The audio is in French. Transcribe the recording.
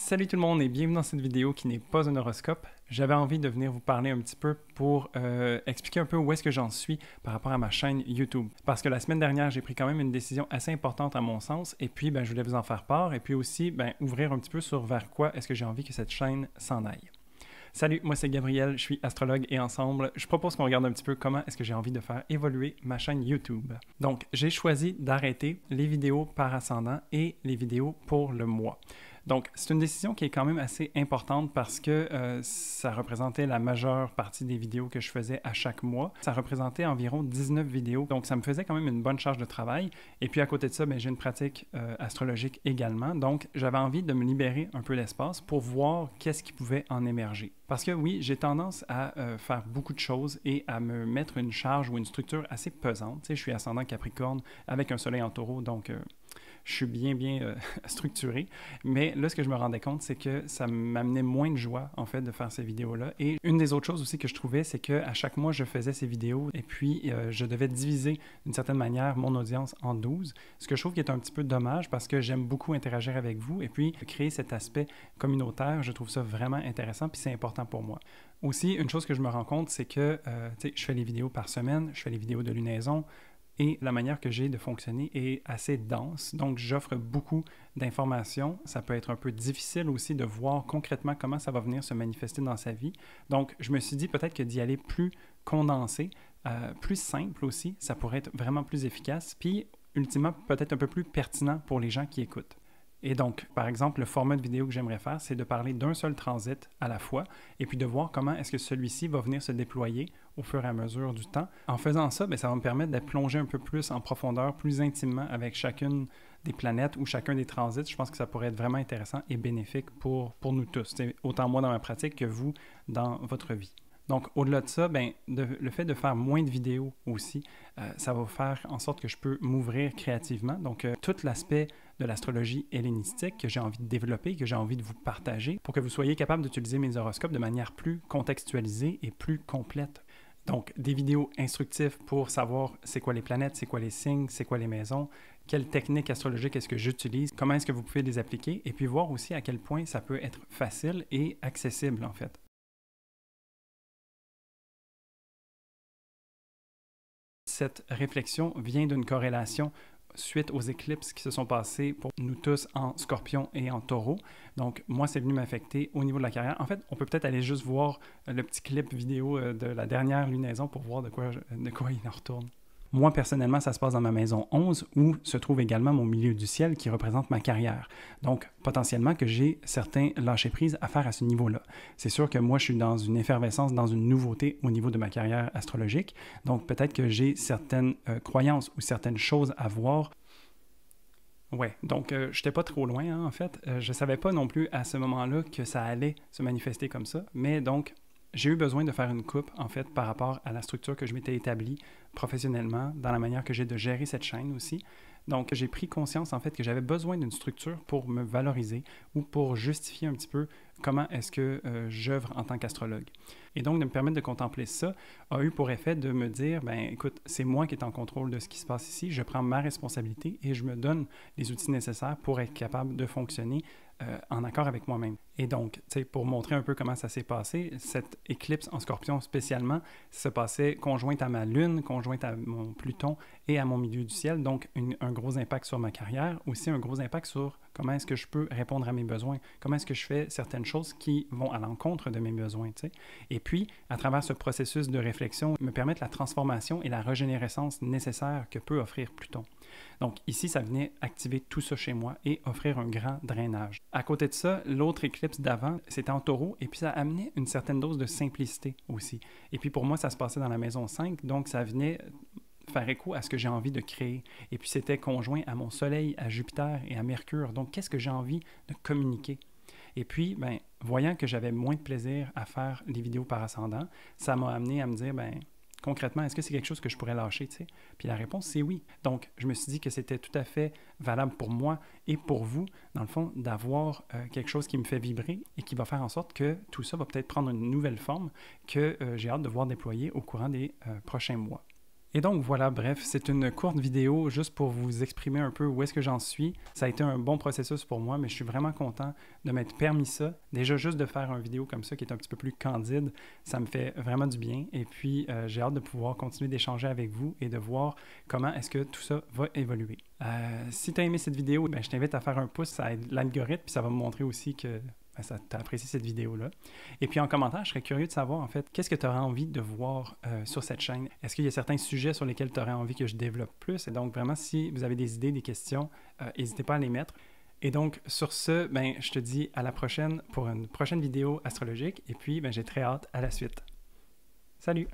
Salut tout le monde et bienvenue dans cette vidéo qui n'est pas un horoscope. J'avais envie de venir vous parler un petit peu pour expliquer un peu où est-ce que j'en suis par rapport à ma chaîne YouTube. Parce que la semaine dernière, j'ai pris quand même une décision assez importante à mon sens et puis je voulais vous en faire part et puis aussi ouvrir un petit peu sur vers quoi est-ce que j'ai envie que cette chaîne s'en aille. Salut, moi c'est Gabriel, je suis astrologue et ensemble, je propose qu'on regarde un petit peu comment est-ce que j'ai envie de faire évoluer ma chaîne YouTube. Donc, j'ai choisi d'arrêter les vidéos par ascendant et les vidéos pour le mois. Donc, c'est une décision qui est quand même assez importante parce que ça représentait la majeure partie des vidéos que je faisais à chaque mois. Ça représentait environ 19 vidéos, donc ça me faisait quand même une bonne charge de travail. Et puis à côté de ça, j'ai une pratique astrologique également, donc j'avais envie de me libérer un peu d'espace pour voir qu'est-ce qui pouvait en émerger. Parce que oui, j'ai tendance à faire beaucoup de choses et à me mettre une charge ou une structure assez pesante. Tu sais, je suis ascendant Capricorne avec un soleil en taureau, donc je suis bien structuré. Mais là, ce que je me rendais compte, c'est que ça m'amenait moins de joie, en fait, de faire ces vidéos-là. Et une des autres choses aussi que je trouvais, c'est qu'à chaque mois, je faisais ces vidéos et puis je devais diviser d'une certaine manière mon audience en 12. Ce que je trouve qui est un petit peu dommage parce que j'aime beaucoup interagir avec vous et puis créer cet aspect communautaire, je trouve ça vraiment intéressant puis c'est important pour moi. Aussi, une chose que je me rends compte, c'est que je fais les vidéos par semaine, je fais les vidéos de lunaison, et la manière que j'ai de fonctionner est assez dense. Donc, j'offre beaucoup d'informations. Ça peut être un peu difficile aussi de voir concrètement comment ça va venir se manifester dans sa vie. Donc, je me suis dit peut-être que d'y aller plus condensé, plus simple aussi, ça pourrait être vraiment plus efficace. Puis, ultimement, peut-être un peu plus pertinent pour les gens qui écoutent. Et donc, par exemple, le format de vidéo que j'aimerais faire, c'est de parler d'un seul transit à la fois et puis de voir comment est-ce que celui-ci va venir se déployer au fur et à mesure du temps. En faisant ça, ça va me permettre de plonger un peu plus en profondeur, plus intimement avec chacune des planètes ou chacun des transits. Je pense que ça pourrait être vraiment intéressant et bénéfique pour nous tous, autant moi dans ma pratique que vous dans votre vie. Donc, au-delà de ça, le fait de faire moins de vidéos aussi, ça va faire en sorte que je peux m'ouvrir créativement. Donc, tout l'aspect de l'astrologie hellénistique que j'ai envie de développer, que j'ai envie de vous partager pour que vous soyez capable d'utiliser mes horoscopes de manière plus contextualisée et plus complète. Donc, des vidéos instructives pour savoir c'est quoi les planètes, c'est quoi les signes, c'est quoi les maisons, quelles techniques astrologiques est-ce que j'utilise, comment est-ce que vous pouvez les appliquer, et puis voir aussi à quel point ça peut être facile et accessible en fait. Cette réflexion vient d'une corrélation suite aux éclipses qui se sont passées pour nous tous en Scorpion et en Taureau. Donc, moi, c'est venu m'affecter au niveau de la carrière. En fait, on peut peut-être aller juste voir le petit clip vidéo de la dernière lunaison pour voir de quoi il en retourne. Moi, personnellement, ça se passe dans ma maison 11 où se trouve également mon milieu du ciel qui représente ma carrière. Donc, potentiellement que j'ai certains lâcher-prise à faire à ce niveau-là. C'est sûr que moi, je suis dans une effervescence, dans une nouveauté au niveau de ma carrière astrologique. Donc, peut-être que j'ai certaines croyances ou certaines choses à voir. Ouais, donc je n'étais pas trop loin, hein, en fait. Je ne savais pas non plus à ce moment-là que ça allait se manifester comme ça. Mais donc, j'ai eu besoin de faire une coupe, en fait, par rapport à la structure que je m'étais établie professionnellement, dans la manière que j'ai de gérer cette chaîne aussi. Donc, j'ai pris conscience, en fait, que j'avais besoin d'une structure pour me valoriser ou pour justifier un petit peu comment est-ce que j'œuvre en tant qu'astrologue. Et donc, de me permettre de contempler ça a eu pour effet de me dire, écoute, c'est moi qui est en contrôle de ce qui se passe ici, je prends ma responsabilité et je me donne les outils nécessaires pour être capable de fonctionner en accord avec moi-même. Et donc, pour montrer un peu comment ça s'est passé, cette éclipse en Scorpion spécialement se passait conjointe à ma Lune, conjointe à mon Pluton et à mon milieu du ciel, donc un gros impact sur ma carrière, aussi un gros impact sur comment est-ce que je peux répondre à mes besoins, comment est-ce que je fais certaines choses qui vont à l'encontre de mes besoins. Et puis, à travers ce processus de réflexion, me permettre la transformation et la régénérescence nécessaire que peut offrir Pluton. Donc ici, ça venait activer tout ça chez moi et offrir un grand drainage. À côté de ça, l'autre éclipse d'avant, c'était en Taureau et puis ça amenait une certaine dose de simplicité aussi. Et puis pour moi, ça se passait dans la maison 5, donc ça venait faire écho à ce que j'ai envie de créer. Et puis c'était conjoint à mon Soleil, à Jupiter et à Mercure. Donc qu'est-ce que j'ai envie de communiquer? Et puis, voyant que j'avais moins de plaisir à faire les vidéos par ascendant, ça m'a amené à me dire, concrètement, est-ce que c'est quelque chose que je pourrais lâcher, tu sais? Puis la réponse, c'est oui. Donc, je me suis dit que c'était tout à fait valable pour moi et pour vous, dans le fond, d'avoir quelque chose qui me fait vibrer et qui va faire en sorte que tout ça va peut-être prendre une nouvelle forme que j'ai hâte de voir déployer au courant des prochains mois. Et donc voilà, bref, c'est une courte vidéo juste pour vous exprimer un peu où est-ce que j'en suis. Ça a été un bon processus pour moi, mais je suis vraiment content de m'être permis ça. Déjà, juste de faire une vidéo comme ça qui est un petit peu plus candide, ça me fait vraiment du bien. Et puis, j'ai hâte de pouvoir continuer d'échanger avec vous et de voir comment est-ce que tout ça va évoluer. Si tu as aimé cette vidéo, ben, je t'invite à faire un pouce, ça aide l'algorithme, puis ça va me montrer aussi que tu as apprécié cette vidéo-là. Et puis en commentaire, je serais curieux de savoir en fait, qu'est-ce que tu aurais envie de voir sur cette chaîne? Est-ce qu'il y a certains sujets sur lesquels tu aurais envie que je développe plus? Et donc vraiment, si vous avez des idées, des questions, n'hésitez pas à les mettre. Et donc sur ce, ben, je te dis à la prochaine pour une prochaine vidéo astrologique. Et puis, ben, j'ai très hâte à la suite. Salut!